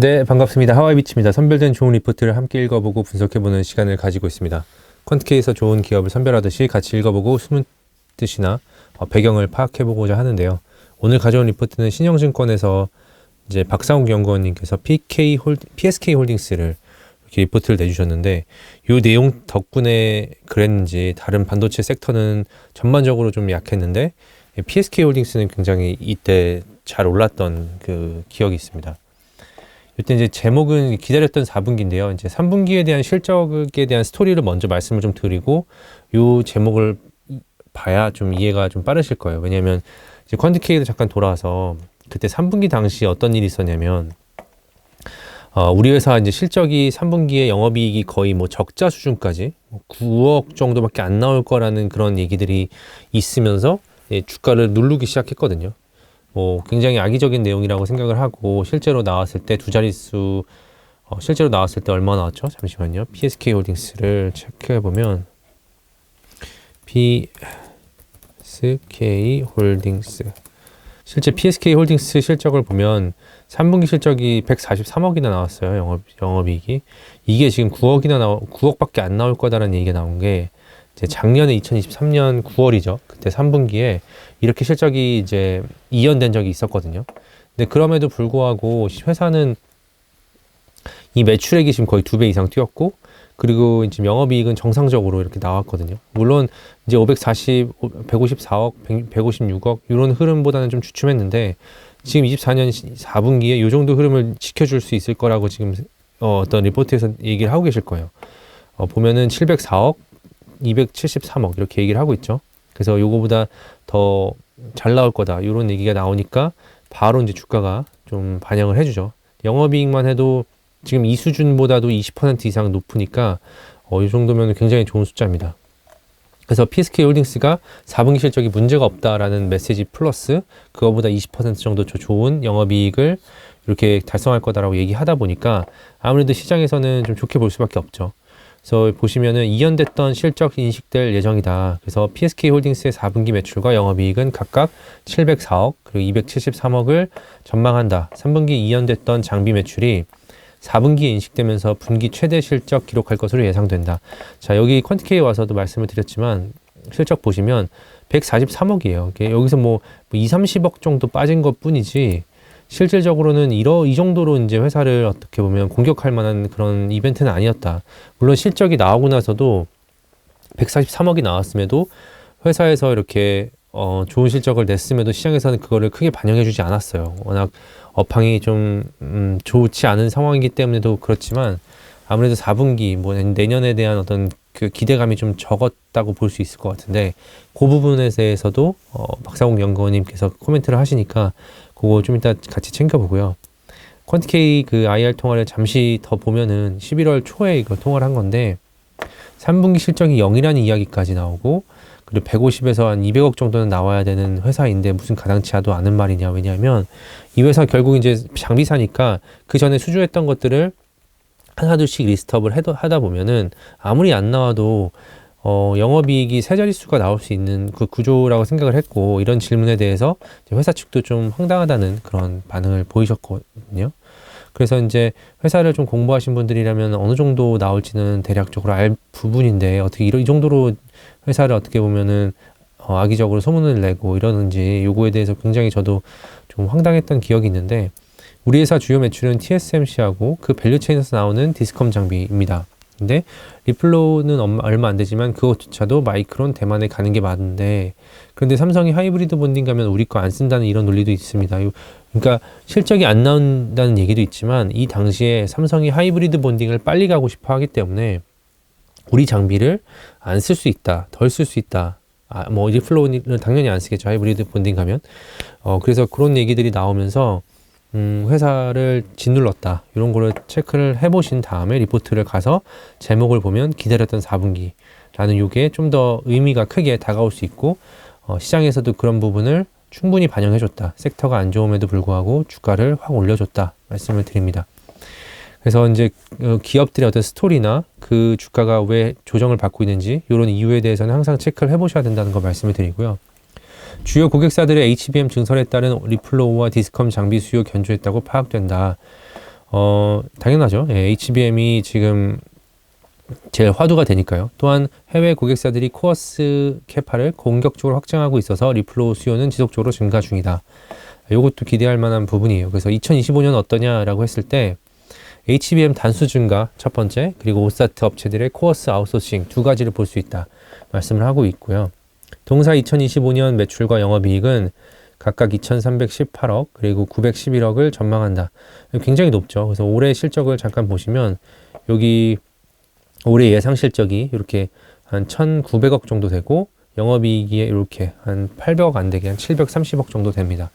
네, 반갑습니다. 하와이비치입니다. 선별된 좋은 리포트를 함께 읽어보고 분석해보는 시간을 가지고 있습니다. 퀀트케이에서 좋은 기업을 선별하듯이 같이 읽어보고 숨은 뜻이나 배경을 파악해보고자 하는데요. 오늘 가져온 리포트는 신영증권에서 이제 박상욱 연구원님께서 PSK 홀딩스를 이렇게 리포트를 내주셨는데, 이 내용 덕분에 그랬는지 다른 반도체 섹터는 전반적으로 좀 약했는데 PSK 홀딩스는 굉장히 이때 잘 올랐던 그 기억이 있습니다. 이때 이제 제목은 기다렸던 4분기인데요. 이제 3분기에 대한 실적에 대한 스토리를 먼저 말씀을 좀 드리고, 이 제목을 봐야 좀 이해가 좀 빠르실 거예요. 왜냐하면 이제 퀀트케이도 잠깐 돌아와서 그때 3분기 당시 어떤 일이 있었냐면, 우리 회사 이제 실적이 3분기에 영업이익이 거의 뭐 적자 수준까지 9억 정도밖에 안 나올 거라는 그런 얘기들이 있으면서 주가를 누르기 시작했거든요. 굉장히 악의적인 내용이라고 생각을 하고, 실제로 나왔을 때 두 자릿수, 실제로 나왔을 때 얼마 나왔죠? 잠시만요. PSK 홀딩스를 체크해보면, PSK 홀딩스. 실제 PSK 홀딩스 실적을 보면 3분기 실적이 143억이나 나왔어요. 영업이익이. 이게 지금 9억밖에 안 나올 거다라는 얘기가 나온 게, 이제 작년에 2023년 9월이죠. 그때 3분기에 이렇게 실적이 이제 이연된 적이 있었거든요. 근데 그럼에도 불구하고 회사는 이 매출액이 지금 거의 2배 이상 뛰었고, 그리고 지금 영업이익은 정상적으로 이렇게 나왔거든요. 물론 이제 154억, 156억 이런 흐름보다는 좀 주춤했는데, 지금 24년 4분기에 이 정도 흐름을 지켜줄 수 있을 거라고 지금 어떤 리포트에서 얘기를 하고 계실 거예요. 보면은 704억, 273억 이렇게 얘기를 하고 있죠. 그래서 요거보다 더 잘 나올 거다 이런 얘기가 나오니까 바로 이제 주가가 좀 반영을 해주죠. 영업이익만 해도 지금 이 수준보다도 20% 이상 높으니까 이 정도면 굉장히 좋은 숫자입니다. 그래서 PSK 홀딩스가 4분기 실적이 문제가 없다라는 메시지 플러스 그거보다 20% 정도 더 좋은 영업이익을 이렇게 달성할 거다라고 얘기하다 보니까 아무래도 시장에서는 좀 좋게 볼 수밖에 없죠. 그래서 보시면은 이연됐던 실적 인식될 예정이다. 그래서 PSK 홀딩스의 4분기 매출과 영업이익은 각각 704억 그리고 273억을 전망한다. 3분기 이연됐던 장비 매출이 4분기에 인식되면서 분기 최대 실적 기록할 것으로 예상된다. 자, 여기 퀀트케이에 와서도 말씀을 드렸지만 실적 보시면 143억이에요. 여기서 뭐 2, 30억 정도 빠진 것 뿐이지, 실질적으로는 이 정도로 이제 회사를 어떻게 보면 공격할 만한 그런 이벤트는 아니었다. 물론 실적이 나오고 나서도 143억이 나왔음에도 회사에서 이렇게 좋은 실적을 냈음에도 시장에서는 그거를 크게 반영해주지 않았어요. 워낙 업황이 좀 좋지 않은 상황이기 때문에도 그렇지만, 아무래도 4분기 뭐 내년에 대한 어떤 그 기대감이 좀 적었다고 볼 수 있을 것 같은데, 그 부분에 대해서도 박상욱 연구원님께서 코멘트를 하시니까 그거 좀 이따 같이 챙겨보고요. 퀀트케이 그 IR 통화를 잠시 더 보면은 11월 초에 이거 통화를 한 건데 3분기 실적이 0이라는 이야기까지 나오고, 그리고 150에서 한 200억 정도는 나와야 되는 회사인데 무슨 가당치도 않은 말이냐. 왜냐하면 이 회사 결국 이제 장비사니까 그 전에 수주했던 것들을 하나둘씩 리스트업을 하다 보면은 아무리 안 나와도 영업이익이 세 자릿수가 나올 수 있는 그 구조라고 생각을 했고, 이런 질문에 대해서 회사 측도 좀 황당하다는 그런 반응을 보이셨거든요. 그래서 이제 회사를 좀 공부하신 분들이라면 어느 정도 나올지는 대략적으로 알 부분인데, 어떻게 이 정도로 회사를 어떻게 보면은 악의적으로 소문을 내고 이러는지, 요거에 대해서 굉장히 저도 좀 황당했던 기억이 있는데, 우리 회사 주요 매출은 TSMC하고 그 밸류체인에서 나오는 디스컴 장비입니다. 근데 리플로우는 얼마 안 되지만 그것조차도 마이크론 대만에 가는 게 맞는데, 그런데 삼성이 하이브리드 본딩 가면 우리 거 안 쓴다는 이런 논리도 있습니다. 그러니까 실적이 안 나온다는 얘기도 있지만, 이 당시에 삼성이 하이브리드 본딩을 빨리 가고 싶어 하기 때문에 우리 장비를 안 쓸 수 있다, 덜 쓸 수 있다. 뭐 리플로우는 당연히 안 쓰겠죠, 하이브리드 본딩 가면. 그래서 그런 얘기들이 나오면서 회사를 짓눌렀다, 이런 거를 체크를 해보신 다음에 리포트를 가서 제목을 보면 기다렸던 4분기라는 요게 좀 더 의미가 크게 다가올 수 있고, 시장에서도 그런 부분을 충분히 반영해줬다. 섹터가 안 좋음에도 불구하고 주가를 확 올려줬다 말씀을 드립니다. 그래서 이제 기업들의 어떤 스토리나 그 주가가 왜 조정을 받고 있는지 이런 이유에 대해서는 항상 체크를 해보셔야 된다는 거 말씀을 드리고요. 주요 고객사들의 HBM 증설에 따른 리플로우와 디스컴 장비 수요 견조했다고 파악된다. 당연하죠. 예, HBM이 지금 제일 화두가 되니까요. 또한 해외 고객사들이 코어스 캐파를 공격적으로 확장하고 있어서 리플로우 수요는 지속적으로 증가 중이다. 이것도 기대할 만한 부분이에요. 그래서 2025년 어떠냐라고 했을 때 HBM 단수 증가 첫 번째, 그리고 오사트 업체들의 코어스 아웃소싱 두 가지를 볼 수 있다 말씀을 하고 있고요. 동사 2025년 매출과 영업이익은 각각 2,318억 그리고 911억을 전망한다. 굉장히 높죠. 그래서 올해 실적을 잠깐 보시면 여기 올해 예상 실적이 이렇게 한 1,900억 정도 되고 영업이익이 이렇게 한 800억 안 되게 한 730억 정도 됩니다.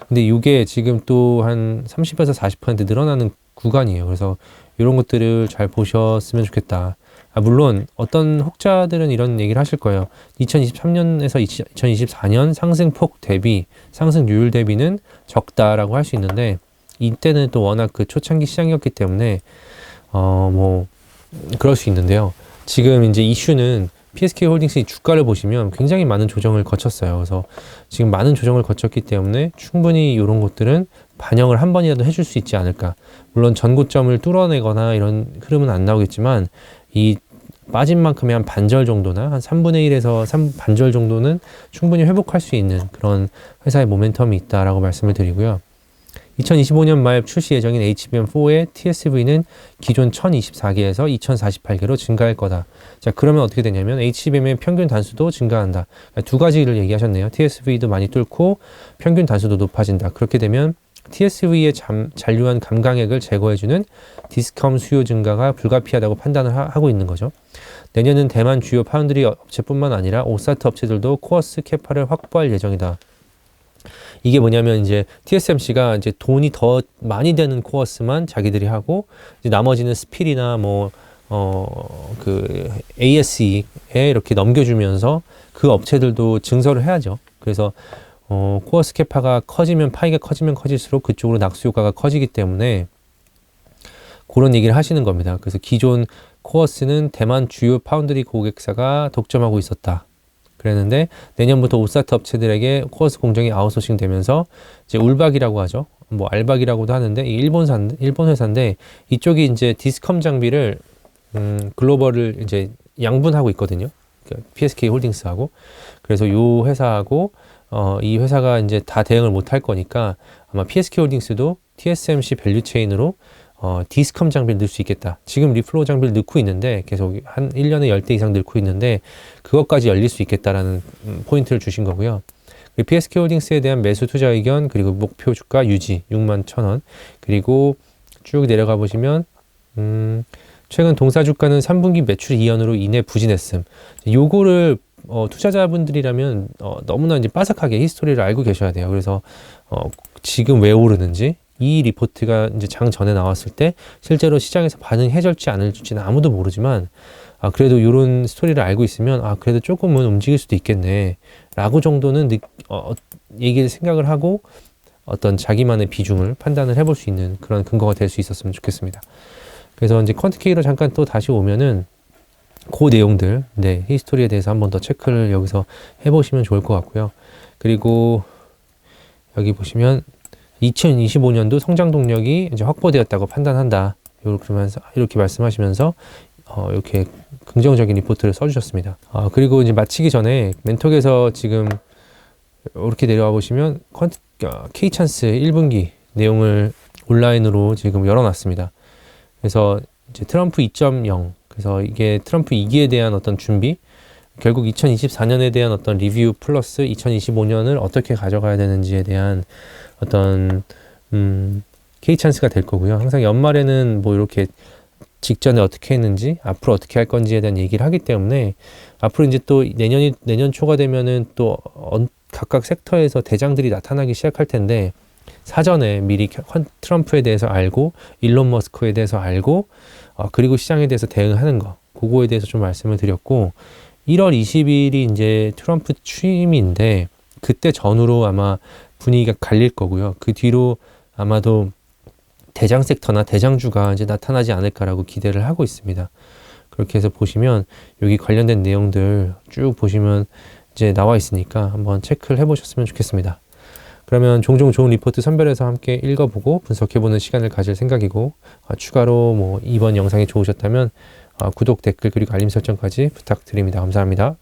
근데 이게 지금 또 한 30에서 40% 늘어나는 구간이에요. 그래서 이런 것들을 잘 보셨으면 좋겠다. 물론 어떤 혹자들은 이런 얘기를 하실 거예요. 2023년에서 2024년 상승폭 대비, 상승률 대비는 적다라고 할 수 있는데 이때는 또 워낙 그 초창기 시장이었기 때문에 뭐 그럴 수 있는데요. 지금 이제 이슈는 PSK 홀딩스의 주가를 보시면 굉장히 많은 조정을 거쳤어요. 그래서 지금 많은 조정을 거쳤기 때문에 충분히 이런 것들은 반영을 한 번이라도 해줄 수 있지 않을까. 물론 전고점을 뚫어내거나 이런 흐름은 안 나오겠지만 이 빠진 만큼의 한 반절 정도나 한 3분의 1에서 3반절 정도는 충분히 회복할 수 있는 그런 회사의 모멘텀이 있다라고 말씀을 드리고요. 2025년 말 출시 예정인 HBM4의 TSV는 기존 1024개에서 2048개로 증가할 거다. 자, 그러면 어떻게 되냐면 HBM의 평균 단수도 증가한다. 두 가지를 얘기하셨네요. TSV도 많이 뚫고 평균 단수도 높아진다. 그렇게 되면 TSV의 잔류한 감강액을 제거해주는 디스컴 수요 증가가 불가피하다고 판단을 하고 있는 거죠. 내년은 대만 주요 파운드리 업체뿐만 아니라 오사트 업체들도 코어스 캐파를 확보할 예정이다. 이게 뭐냐면 이제 TSMC가 이제 돈이 더 많이 되는 코어스만 자기들이 하고 이제 나머지는 스필이나 그 ASE에 이렇게 넘겨주면서 그 업체들도 증설을 해야죠. 그래서 코어스 캐파가 커지면 파이가 커지면 커질수록 그쪽으로 낙수 효과가 커지기 때문에 그런 얘기를 하시는 겁니다. 그래서 기존 코어스는 대만 주요 파운드리 고객사가 독점하고 있었다. 그랬는데 내년부터 오사트 업체들에게 코어스 공정이 아웃소싱 되면서 이제 울박이라고 하죠. 뭐 알박이라고도 하는데 일본 회사인데 이쪽이 이제 디스컴 장비를 글로벌을 이제 양분하고 있거든요. 그러니까 PSK 홀딩스하고. 그래서 요 회사하고 이 회사가 이제 다 대응을 못 할 거니까 아마 PSK 홀딩스도 TSMC 밸류 체인으로 디스컴 장비를 넣을 수 있겠다. 지금 리플로우 장비를 넣고 있는데 계속 한 1년에 10대 이상 넣고 있는데 그것까지 열릴 수 있겠다라는 포인트를 주신 거고요. PSK 홀딩스에 대한 매수 투자 의견 그리고 목표 주가 유지 61,000원 그리고 쭉 내려가 보시면 최근 동사 주가는 3분기 매출 이연으로 인해 부진했음. 요거를 투자자분들이라면 너무나 이제 빠삭하게 히스토리를 알고 계셔야 돼요. 그래서 지금 왜 오르는지 이 리포트가 이제 장 전에 나왔을 때 실제로 시장에서 반응해줄지 안 해줄지는 아무도 모르지만 그래도 이런 스토리를 알고 있으면 그래도 조금은 움직일 수도 있겠네 라고 정도는 얘기를 생각을 하고 어떤 자기만의 비중을 판단을 해볼 수 있는 그런 근거가 될 수 있었으면 좋겠습니다. 그래서 이제 퀀트케이로 잠깐 또 다시 오면은 그 내용들, 히스토리에 대해서 한번 더 체크를 여기서 해보시면 좋을 것 같고요. 그리고 여기 보시면 2025년도 성장 동력이 이제 확보되었다고 판단한다. 이렇게 말씀하시면서 이렇게 긍정적인 리포트를 써주셨습니다. 그리고 이제 마치기 전에 멘톡에서 지금 이렇게 내려와 보시면 K찬스 1분기 내용을 온라인으로 지금 열어놨습니다. 그래서 이제 트럼프 2.0 그래서 이게 트럼프 2기에 대한 어떤 준비 결국 2024년에 대한 어떤 리뷰 플러스 2025년을 어떻게 가져가야 되는지에 대한 어떤 K찬스가 될 거고요. 항상 연말에는 뭐 이렇게 직전에 어떻게 했는지 앞으로 어떻게 할 건지에 대한 얘기를 하기 때문에 앞으로 이제 또 내년 초가 되면은 또 각각 섹터에서 대장들이 나타나기 시작할 텐데 사전에 미리 트럼프에 대해서 알고 일론 머스크에 대해서 알고 그리고 시장에 대해서 대응하는 거 그거에 대해서 좀 말씀을 드렸고 1월 20일이 이제 트럼프 취임인데 그때 전후로 아마 분위기가 갈릴 거고요. 그 뒤로 아마도 대장 섹터나 대장주가 이제 나타나지 않을까라고 기대를 하고 있습니다. 그렇게 해서 보시면 여기 관련된 내용들 쭉 보시면 이제 나와 있으니까 한번 체크를 해보셨으면 좋겠습니다. 그러면 종종 좋은 리포트 선별해서 함께 읽어보고 분석해보는 시간을 가질 생각이고, 추가로 뭐 이번 영상이 좋으셨다면 구독, 댓글, 그리고 알림 설정까지 부탁드립니다. 감사합니다.